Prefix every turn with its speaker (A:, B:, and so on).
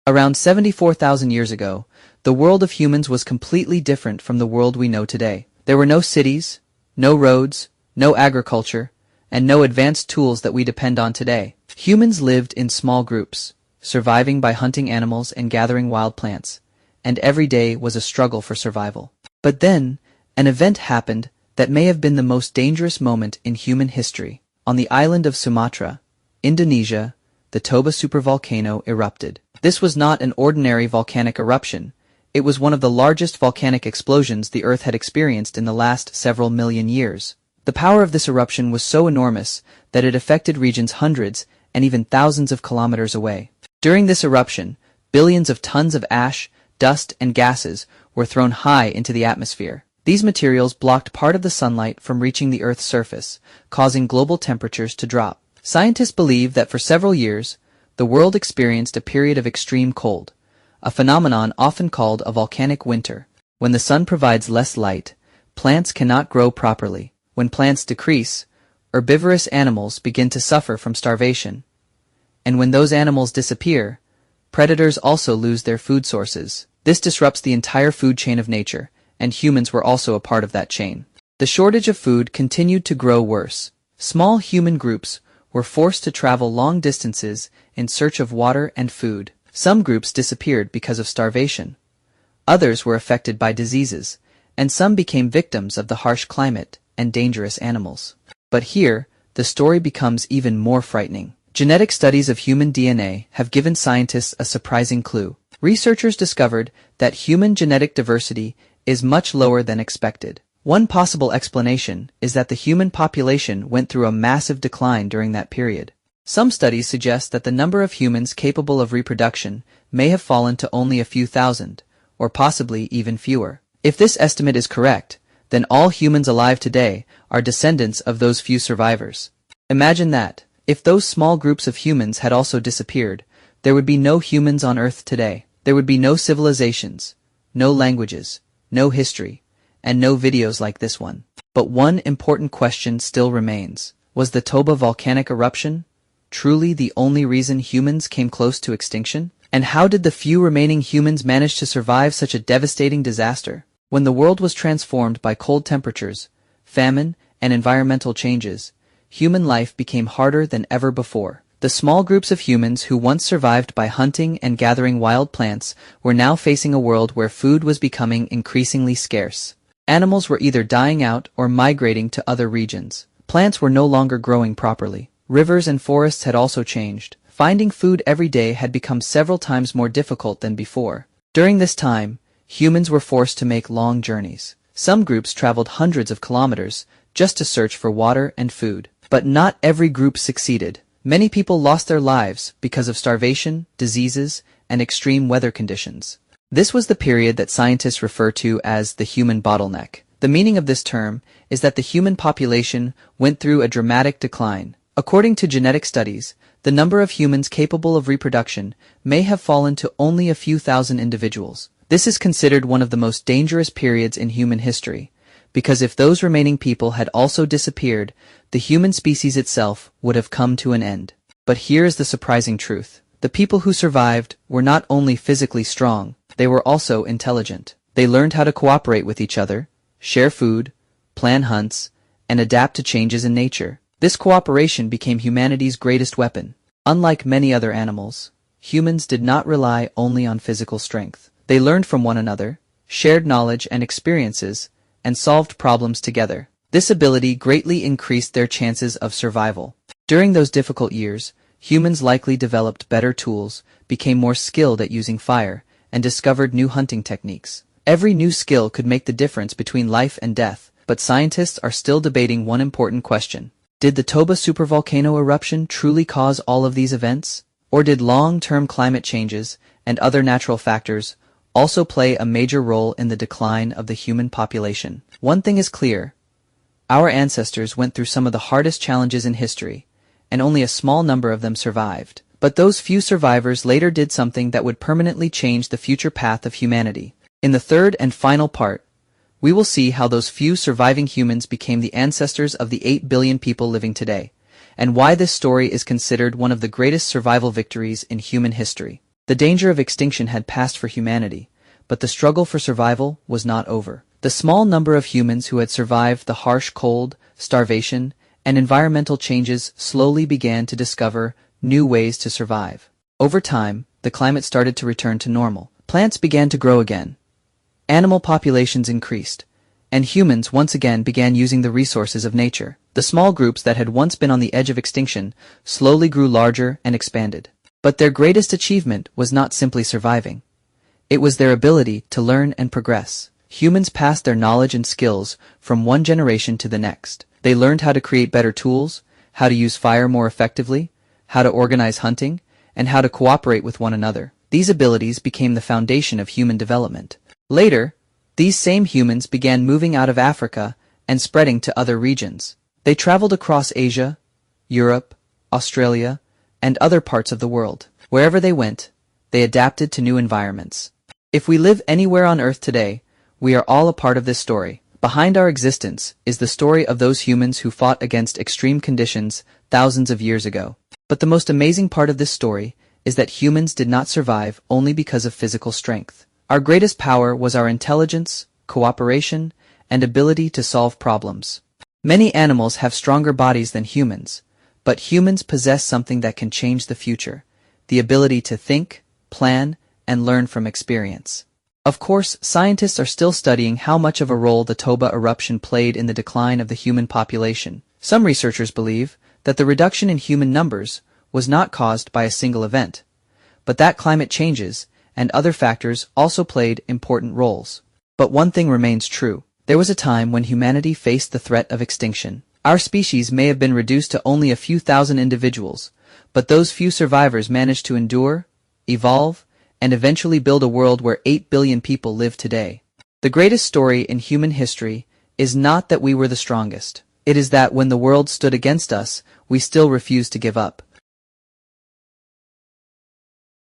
A: Around 74,000 years ago, the world of humans was completely different from the world we know today. There were no cities, no roads, no agriculture, and no advanced tools that we depend on today. Humans lived in small groups, surviving by hunting animals and gathering wild plants, and every day was a struggle for survival. But then, an event happened that may have been the most dangerous moment in human history. On the island of Sumatra, Indonesia, the Toba supervolcano erupted. This was not an ordinary volcanic eruption. It was one of the largest volcanic explosions the Earth had experienced in the last several million years. The power of this eruption was so enormous that it affected regions hundreds and even thousands of kilometers away. During this eruption, billions of tons of ash, dust, and gases were thrown high into the atmosphere. These materials blocked part of the sunlight from reaching the Earth's surface, causing global temperatures to drop. Scientists believe that for several years, the world experienced a period of extreme cold, a phenomenon often called a volcanic winter. When the sun provides less light, plants cannot grow properly. When plants decrease, herbivorous animals begin to suffer from starvation. And when those animals disappear, predators also lose their food sources. This disrupts the entire food chain of nature, and humans were also a part of that chain. The shortage of food continued to grow worse. Small human groups were forced to travel long distances in search of water and food. Some groups disappeared because of starvation. Others were affected by diseases, and some became victims of the harsh climate and dangerous animals. But here, the story becomes even more frightening. Genetic studies of human DNA have given scientists a surprising clue. Researchers discovered that human genetic diversity is much lower than expected. One possible explanation is that the human population went through a massive decline during that period. Some studies suggest that the number of humans capable of reproduction may have fallen to only a few thousand, or possibly even fewer. If this estimate is correct, then all humans alive today are descendants of those few survivors. Imagine that. If those small groups of humans had also disappeared, there would be no humans on Earth today. There would be no civilizations, no languages, no history, and no videos like this one. But one important question still remains. Was the Toba volcanic eruption truly the only reason humans came close to extinction? And how did the few remaining humans manage to survive such a devastating disaster? When the world was transformed by cold temperatures, famine, and environmental changes, human life became harder than ever before. The small groups of humans who once survived by hunting and gathering wild plants were now facing a world where food was becoming increasingly scarce. Animals were either dying out or migrating to other regions. Plants were no longer growing properly. Rivers and forests had also changed. Finding food every day had become several times more difficult than before. During this time, humans were forced to make long journeys. Some groups traveled hundreds of kilometers just to search for water and food. But not every group succeeded. Many people lost their lives because of starvation, diseases, and extreme weather conditions. This was the period that scientists refer to as the human bottleneck. The meaning of this term is that the human population went through a dramatic decline. According to genetic studies, the number of humans capable of reproduction may have fallen to only a few thousand individuals. This is considered one of the most dangerous periods in human history, because if those remaining people had also disappeared, the human species itself would have come to an end. But here is the surprising truth. The people who survived were not only physically strong, they were also intelligent. They learned how to cooperate with each other, share food, plan hunts, and adapt to changes in nature. This cooperation became humanity's greatest weapon. Unlike many other animals, humans did not rely only on physical strength. They learned from one another, shared knowledge and experiences, and solved problems together. This ability greatly increased their chances of survival. During those difficult years, humans likely developed better tools, became more skilled at using fire, and discovered new hunting techniques. Every new skill could make the difference between life and death, but scientists are still debating one important question. Did the Toba supervolcano eruption truly cause all of these events? Or did long-term climate changes and other natural factors also play a major role in the decline of the human population? One thing is clear. Our ancestors went through some of the hardest challenges in history, and only a small number of them survived. But those few survivors later did something that would permanently change the future path of humanity. In the third and final part, we will see how those few surviving humans became the ancestors of the 8 billion people living today, and why this story is considered one of the greatest survival victories in human history. The danger of extinction had passed for humanity, but the struggle for survival was not over. The small number of humans who had survived the harsh cold, starvation, and environmental changes slowly began to discover new ways to survive. Over time, the climate started to return to normal. Plants began to grow again. Animal populations increased, and humans once again began using the resources of nature. The small groups that had once been on the edge of extinction slowly grew larger and expanded. But their greatest achievement was not simply surviving. It was their ability to learn and progress. Humans passed their knowledge and skills from one generation to the next. They learned how to create better tools, how to use fire more effectively, how to organize hunting, and how to cooperate with one another. These abilities became the foundation of human development. Later, these same humans began moving out of Africa and spreading to other regions. They traveled across Asia, Europe, Australia, and other parts of the world. Wherever they went, they adapted to new environments. If we live anywhere on Earth today, we are all a part of this story. Behind our existence is the story of those humans who fought against extreme conditions thousands of years ago. But the most amazing part of this story is that humans did not survive only because of physical strength. Our greatest power was our intelligence, cooperation, and ability to solve problems. Many animals have stronger bodies than humans, but humans possess something that can change the future: the ability to think, plan, and learn from experience. Of course, scientists are still studying how much of a role the Toba eruption played in the decline of the human population. Some researchers believe that the reduction in human numbers was not caused by a single event, but that climate changes and other factors also played important roles. But one thing remains true. There was a time when humanity faced the threat of extinction. Our species may have been reduced to only a few thousand individuals, but those few survivors managed to endure, evolve, and eventually build a world where 8 billion people live today. The greatest story in human history is not that we were the strongest. It is that when the world stood against us, we still refused to give up.